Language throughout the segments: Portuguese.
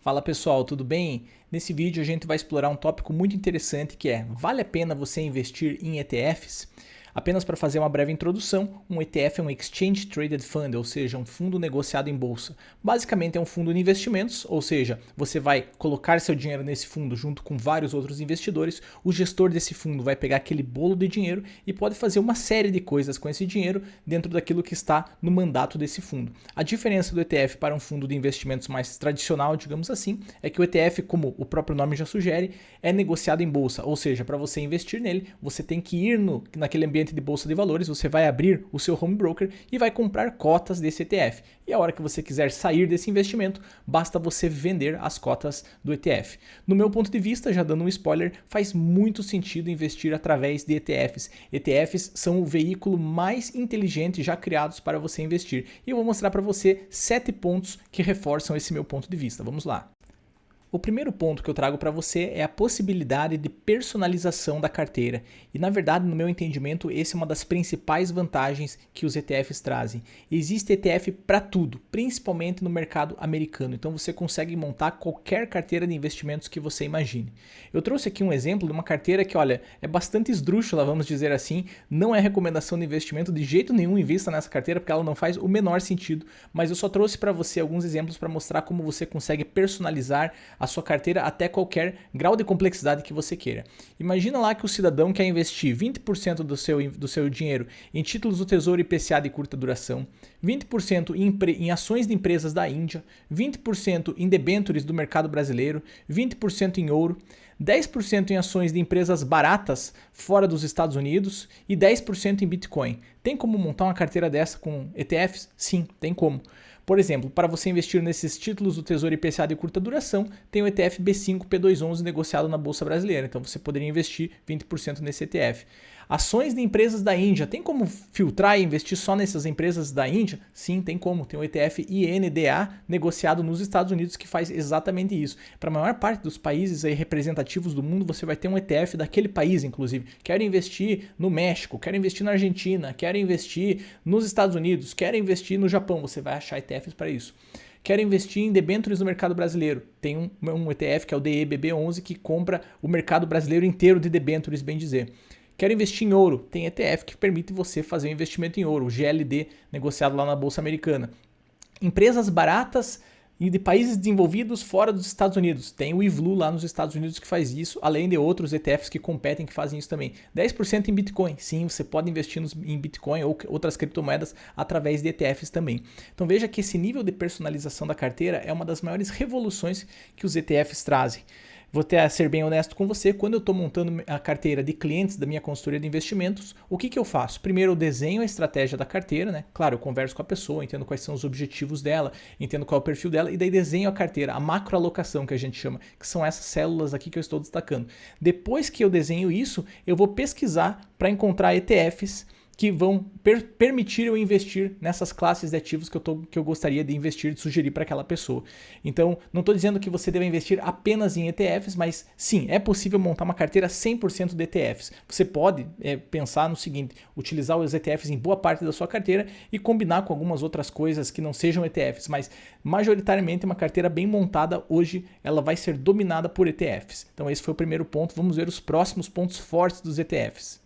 Fala pessoal, tudo bem? Nesse vídeo a gente vai explorar um tópico muito interessante que é: vale a pena você investir em ETFs? Apenas para fazer uma breve introdução, um ETF é um Exchange Traded Fund, ou seja, um fundo negociado em bolsa. Basicamente é um fundo de investimentos, ou seja, você vai colocar seu dinheiro nesse fundo junto com vários outros investidores, o gestor desse fundo vai pegar aquele bolo de dinheiro e pode fazer uma série de coisas com esse dinheiro dentro daquilo que está no mandato desse fundo. A diferença do ETF para um fundo de investimentos mais tradicional, digamos assim, é que o ETF, como o próprio nome já sugere, é negociado em bolsa, ou seja, para você investir nele, você tem que ir naquele ambiente de bolsa de valores, você vai abrir o seu home broker e vai comprar cotas desse ETF. E a hora que você quiser sair desse investimento, basta você vender as cotas do ETF. No meu ponto de vista, já dando um spoiler, faz muito sentido investir através de ETFs. ETFs são o veículo mais inteligente já criados para você investir. E eu vou mostrar para você 7 pontos que reforçam esse meu ponto de vista. Vamos lá. O primeiro ponto que eu trago para você é a possibilidade de personalização da carteira. E na verdade, no meu entendimento, essa é uma das principais vantagens que os ETFs trazem. Existe ETF para tudo, principalmente no mercado americano. Então você consegue montar qualquer carteira de investimentos que você imagine. Eu trouxe aqui um exemplo de uma carteira que, olha, é bastante esdrúxula, vamos dizer assim. Não é recomendação de investimento, de jeito nenhum invista nessa carteira, porque ela não faz o menor sentido. Mas eu só trouxe para você alguns exemplos para mostrar como você consegue personalizar a sua carteira até qualquer grau de complexidade que você queira. Imagina lá que o cidadão quer investir 20% do seu dinheiro em títulos do Tesouro IPCA de curta duração, 20% em ações de empresas da Índia, 20% em debêntures do mercado brasileiro, 20% em ouro, 10% em ações de empresas baratas fora dos Estados Unidos e 10% em Bitcoin. Tem como montar uma carteira dessa com ETFs? Sim, tem como. Por exemplo, para você investir nesses títulos do Tesouro IPCA de curta duração, tem o ETF B5 P211 negociado na Bolsa Brasileira. Então você poderia investir 20% nesse ETF. Ações de empresas da Índia, tem como filtrar e investir só nessas empresas da Índia? Sim, tem como. Tem o ETF INDA negociado nos Estados Unidos que faz exatamente isso. Para a maior parte dos países aí representativos do mundo, você vai ter um ETF daquele país, inclusive. Quero investir no México, quero investir na Argentina, quero investir nos Estados Unidos, quero investir no Japão. Você vai achar ETFs para isso. Quero investir em debêntures no mercado brasileiro. Tem um ETF que é o DEBB11 que compra o mercado brasileiro inteiro de debêntures, bem dizer. Quero investir em ouro. Tem ETF que permite você fazer um investimento em ouro, o GLD, negociado lá na Bolsa Americana. Empresas baratas e de países desenvolvidos fora dos Estados Unidos. Tem o IVLU lá nos Estados Unidos que faz isso, além de outros ETFs que competem que fazem isso também. 10% em Bitcoin. Sim, você pode investir em Bitcoin ou outras criptomoedas através de ETFs também. Então veja que esse nível de personalização da carteira é uma das maiores revoluções que os ETFs trazem. Vou até ser bem honesto com você, quando eu estou montando a carteira de clientes da minha consultoria de investimentos, o que eu faço? Primeiro eu desenho a estratégia da carteira, né? Claro, eu converso com a pessoa, entendo quais são os objetivos dela, entendo qual é o perfil dela e daí desenho a carteira, a macroalocação que a gente chama, que são essas células aqui que eu estou destacando. Depois que eu desenho isso, eu vou pesquisar para encontrar ETFs que vão permitir eu investir nessas classes de ativos que eu gostaria de investir, de sugerir para aquela pessoa. Então, não estou dizendo que você deve investir apenas em ETFs, mas sim, é possível montar uma carteira 100% de ETFs. Você pode pensar no seguinte, utilizar os ETFs em boa parte da sua carteira e combinar com algumas outras coisas que não sejam ETFs, mas majoritariamente uma carteira bem montada hoje, ela vai ser dominada por ETFs. Então esse foi o primeiro ponto, vamos ver os próximos pontos fortes dos ETFs.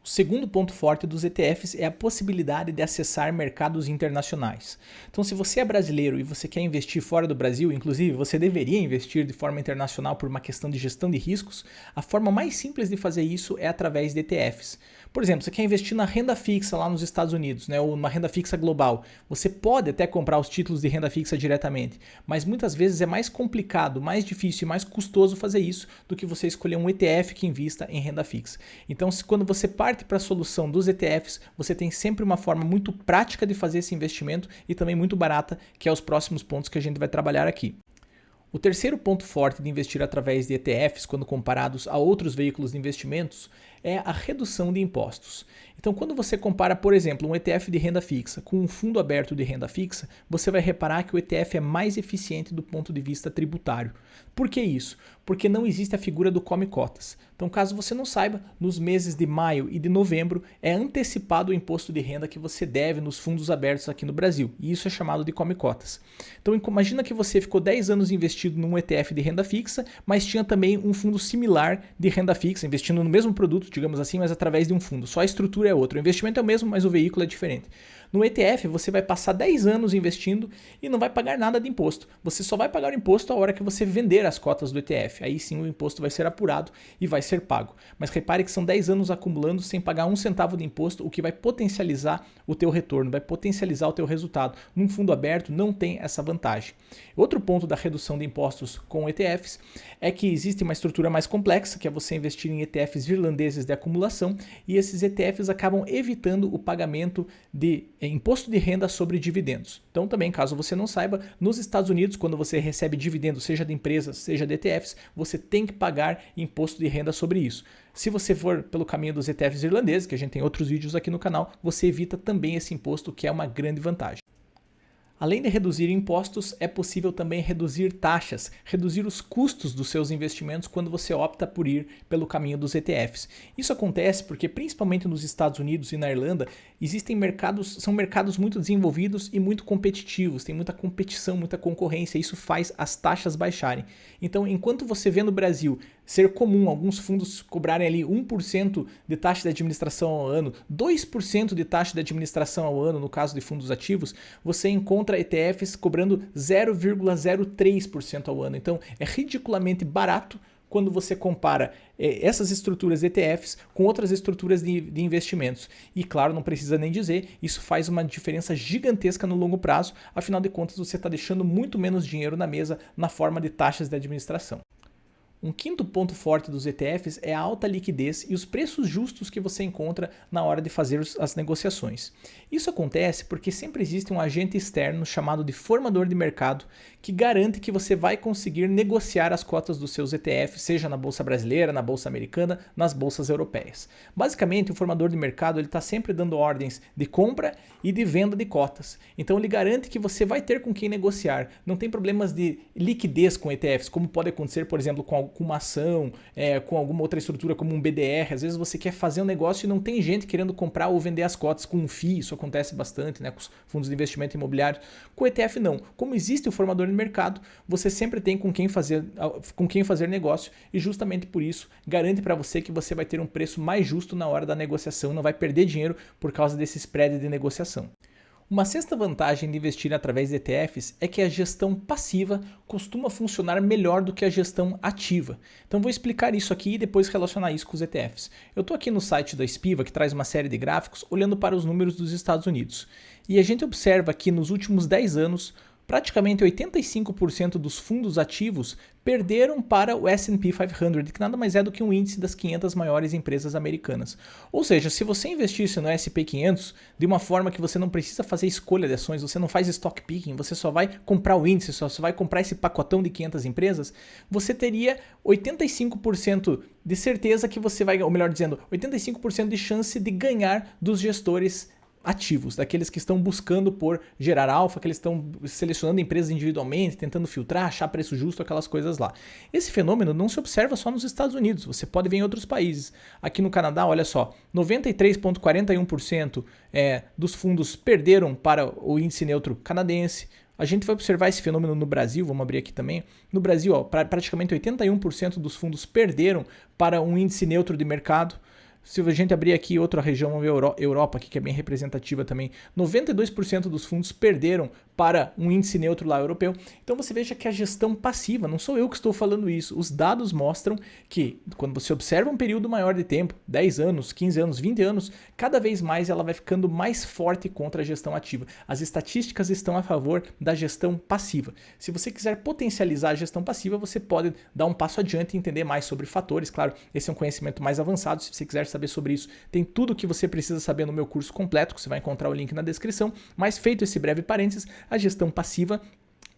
O segundo ponto forte dos ETFs é a possibilidade de acessar mercados internacionais. Então, se você é brasileiro e você quer investir fora do Brasil, inclusive você deveria investir de forma internacional por uma questão de gestão de riscos, a forma mais simples de fazer isso é através de ETFs. Por exemplo, você quer investir na renda fixa lá nos Estados Unidos, né, ou uma renda fixa global. Você pode até comprar os títulos de renda fixa diretamente, mas muitas vezes é mais complicado, mais difícil e mais custoso fazer isso do que você escolher um ETF que invista em renda fixa. Então, quando você parte para a solução dos ETFs, você tem sempre uma forma muito prática de fazer esse investimento e também muito barata, que é os próximos pontos que a gente vai trabalhar aqui. O terceiro ponto forte de investir através de ETFs, quando comparados a outros veículos de investimentos, é a redução de impostos. Então, quando você compara, por exemplo, um ETF de renda fixa com um fundo aberto de renda fixa, você vai reparar que o ETF é mais eficiente do ponto de vista tributário. Por que isso? Porque não existe a figura do come cotas. Então, caso você não saiba, nos meses de maio e de novembro é antecipado o imposto de renda que você deve nos fundos abertos aqui no Brasil, e isso é chamado de come cotas. Então, imagina que você ficou 10 anos investido num ETF de renda fixa, mas tinha também um fundo similar de renda fixa, investindo no mesmo produto, digamos assim, mas através de um fundo. Só a estrutura é outra. O investimento é o mesmo, mas o veículo é diferente. No ETF, você vai passar 10 anos investindo e não vai pagar nada de imposto. Você só vai pagar o imposto a hora que você vender as cotas do ETF. Aí sim o imposto vai ser apurado e vai ser pago. Mas repare que são 10 anos acumulando sem pagar um centavo de imposto, o que vai potencializar o teu retorno, vai potencializar o teu resultado. Num fundo aberto não tem essa vantagem. Outro ponto da redução de impostos com ETFs é que existe uma estrutura mais complexa, que é você investir em ETFs irlandeses de acumulação, e esses ETFs acabam evitando o pagamento de imposto de renda sobre dividendos. Então também, caso você não saiba, nos Estados Unidos, quando você recebe dividendos, seja de empresas, seja de ETFs, você tem que pagar imposto de renda sobre isso. Se você for pelo caminho dos ETFs irlandeses, que a gente tem outros vídeos aqui no canal, você evita também esse imposto, que é uma grande vantagem. Além de reduzir impostos, é possível também reduzir taxas, reduzir os custos dos seus investimentos quando você opta por ir pelo caminho dos ETFs. Isso acontece porque, principalmente nos Estados Unidos e na Irlanda, são mercados muito desenvolvidos e muito competitivos, tem muita competição, muita concorrência, e isso faz as taxas baixarem. Então, enquanto você vê no Brasil ser comum alguns fundos cobrarem ali 1% de taxa de administração ao ano, 2% de taxa de administração ao ano no caso de fundos ativos, você encontra ETFs cobrando 0,03% ao ano. Então é ridiculamente barato quando você compara essas estruturas ETFs com outras estruturas de investimentos. E claro, não precisa nem dizer, isso faz uma diferença gigantesca no longo prazo, afinal de contas você está deixando muito menos dinheiro na mesa na forma de taxas de administração. Um quinto ponto forte dos ETFs é a alta liquidez e os preços justos que você encontra na hora de fazer as negociações. Isso acontece porque sempre existe um agente externo chamado de formador de mercado que garante que você vai conseguir negociar as cotas dos seus ETFs, seja na bolsa brasileira, na bolsa americana, nas bolsas europeias. Basicamente, o formador de mercado está sempre dando ordens de compra e de venda de cotas. Então ele garante que você vai ter com quem negociar. Não tem problemas de liquidez com ETFs, como pode acontecer, por exemplo, com uma ação, com alguma outra estrutura como um BDR. Às vezes você quer fazer um negócio e não tem gente querendo comprar ou vender as cotas com um FII. Isso acontece bastante, né, com os fundos de investimento imobiliário. Com o ETF não. Como existe o formador de mercado, você sempre tem com quem fazer negócio, e justamente por isso garante para você que você vai ter um preço mais justo na hora da negociação, não vai perder dinheiro por causa desse spread de negociação. Uma sexta vantagem de investir através de ETFs é que a gestão passiva costuma funcionar melhor do que a gestão ativa. Então vou explicar isso aqui e depois relacionar isso com os ETFs. Eu estou aqui no site da Spiva, que traz uma série de gráficos, olhando para os números dos Estados Unidos. E a gente observa que nos últimos 10 anos, praticamente 85% dos fundos ativos perderam para o S&P 500, que nada mais é do que um índice das 500 maiores empresas americanas. Ou seja, se você investisse no S&P 500 de uma forma que você não precisa fazer escolha de ações, você não faz stock picking, você só vai comprar o índice, só vai comprar esse pacotão de 500 empresas, você teria 85% de certeza que você vai, ou melhor dizendo, 85% de chance de ganhar dos gestores ativos, daqueles que estão buscando por gerar alfa, que eles estão selecionando empresas individualmente, tentando filtrar, achar preço justo, aquelas coisas lá. Esse fenômeno não se observa só nos Estados Unidos, você pode ver em outros países. Aqui no Canadá, olha só, 93,41% dos fundos perderam para o índice neutro canadense. A gente vai observar esse fenômeno no Brasil, vamos abrir aqui também. No Brasil, praticamente 81% dos fundos perderam para um índice neutro de mercado. Se a gente abrir aqui outra região, vamos ver a Europa, aqui, que é bem representativa também, 92% dos fundos perderam para um índice neutro lá europeu. Então você veja que a gestão passiva, não sou eu que estou falando isso, os dados mostram que quando você observa um período maior de tempo, 10 anos, 15 anos, 20 anos, cada vez mais ela vai ficando mais forte contra a gestão ativa. As estatísticas estão a favor da gestão passiva. Se você quiser potencializar a gestão passiva, você pode dar um passo adiante e entender mais sobre fatores. Claro, esse é um conhecimento mais avançado. Se você quiser saber sobre isso, tem tudo o que você precisa saber no meu curso completo, que você vai encontrar o link na descrição. Mas feito esse breve parênteses, a gestão passiva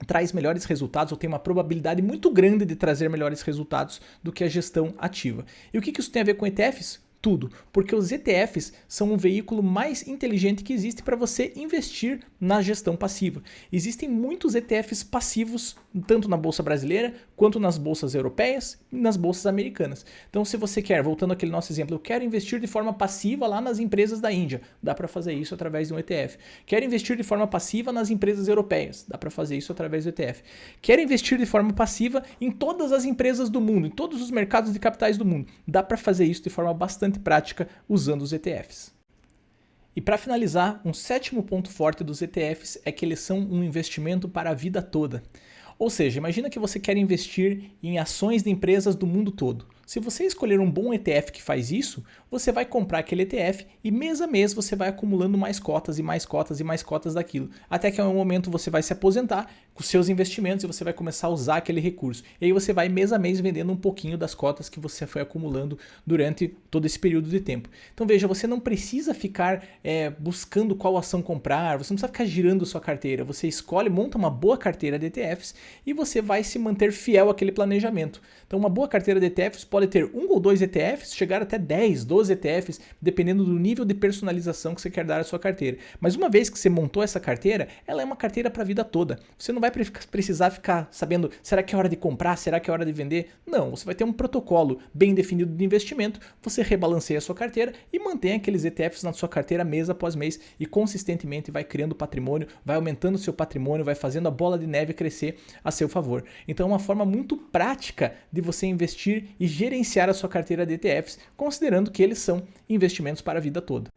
traz melhores resultados ou tem uma probabilidade muito grande de trazer melhores resultados do que a gestão ativa. E o que isso tem a ver com ETFs? Tudo, porque os ETFs são o veículo mais inteligente que existe para você investir na gestão passiva. Existem muitos ETFs passivos, tanto na bolsa brasileira, quanto nas bolsas europeias e nas bolsas americanas. Então, se você quer, voltando àquele nosso exemplo, eu quero investir de forma passiva lá nas empresas da Índia, dá para fazer isso através de um ETF. Quero investir de forma passiva nas empresas europeias, dá para fazer isso através do ETF. Quero investir de forma passiva em todas as empresas do mundo, em todos os mercados de capitais do mundo, dá para fazer isso de forma bastante prática usando os ETFs. E para finalizar, um sétimo ponto forte dos ETFs é que eles são um investimento para a vida toda. Ou seja, imagina que você quer investir em ações de empresas do mundo todo. Se você escolher um bom ETF que faz isso, você vai comprar aquele ETF e mês a mês você vai acumulando mais cotas e mais cotas e mais cotas daquilo. Até que em um momento você vai se aposentar com seus investimentos e você vai começar a usar aquele recurso. E aí você vai mês a mês vendendo um pouquinho das cotas que você foi acumulando durante todo esse período de tempo. Então veja, você não precisa ficar buscando qual ação comprar, você não precisa ficar girando sua carteira. Você escolhe, monta uma boa carteira de ETFs e você vai se manter fiel àquele planejamento. Então uma boa carteira de ETFs pode ter um ou dois ETFs, chegar até 10, 12 ETFs, dependendo do nível de personalização que você quer dar à sua carteira. Mas uma vez que você montou essa carteira, ela é uma carteira para a vida toda. Você não vai precisar ficar sabendo, será que é hora de comprar, será que é hora de vender? Não, você vai ter um protocolo bem definido de investimento, você rebalanceia a sua carteira e mantém aqueles ETFs na sua carteira mês após mês e consistentemente vai criando patrimônio, vai aumentando o seu patrimônio, vai fazendo a bola de neve crescer a seu favor. Então é uma forma muito prática de você investir e gerenciar a sua carteira de ETFs, considerando que eles são investimentos para a vida toda.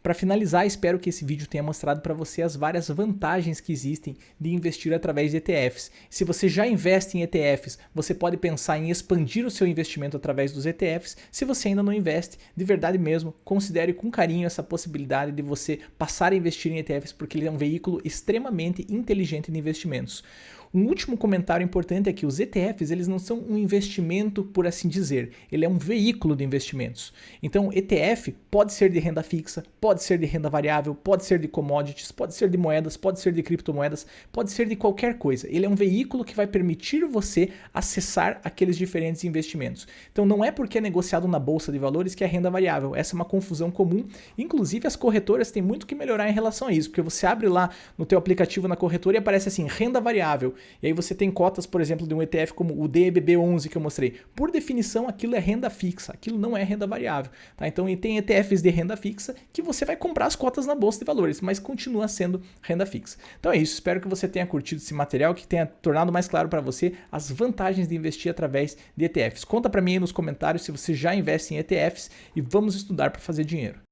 Para finalizar, espero que esse vídeo tenha mostrado para você as várias vantagens que existem de investir através de ETFs. Se você já investe em ETFs, você pode pensar em expandir o seu investimento através dos ETFs. Se você ainda não investe, de verdade mesmo, considere com carinho essa possibilidade de você passar a investir em ETFs, porque ele é um veículo extremamente inteligente de investimentos. Um último comentário importante é que os ETFs eles não são um investimento, por assim dizer, ele é um veículo de investimentos. Então, ETF pode ser de renda fixa, pode ser de renda variável, pode ser de commodities, pode ser de moedas, pode ser de criptomoedas, pode ser de qualquer coisa. Ele é um veículo que vai permitir você acessar aqueles diferentes investimentos. Então, não é porque é negociado na bolsa de valores que é renda variável. Essa é uma confusão comum. Inclusive, as corretoras têm muito que melhorar em relação a isso, porque você abre lá no teu aplicativo na corretora e aparece assim, renda variável. E aí você tem cotas, por exemplo, de um ETF como o DBB11 que eu mostrei. Por definição, aquilo é renda fixa, aquilo não é renda variável. Tá? Então tem ETFs de renda fixa que você vai comprar as cotas na bolsa de valores, mas continua sendo renda fixa. Então é isso, espero que você tenha curtido esse material, que tenha tornado mais claro para você as vantagens de investir através de ETFs. Conta para mim aí nos comentários se você já investe em ETFs e vamos estudar para fazer dinheiro.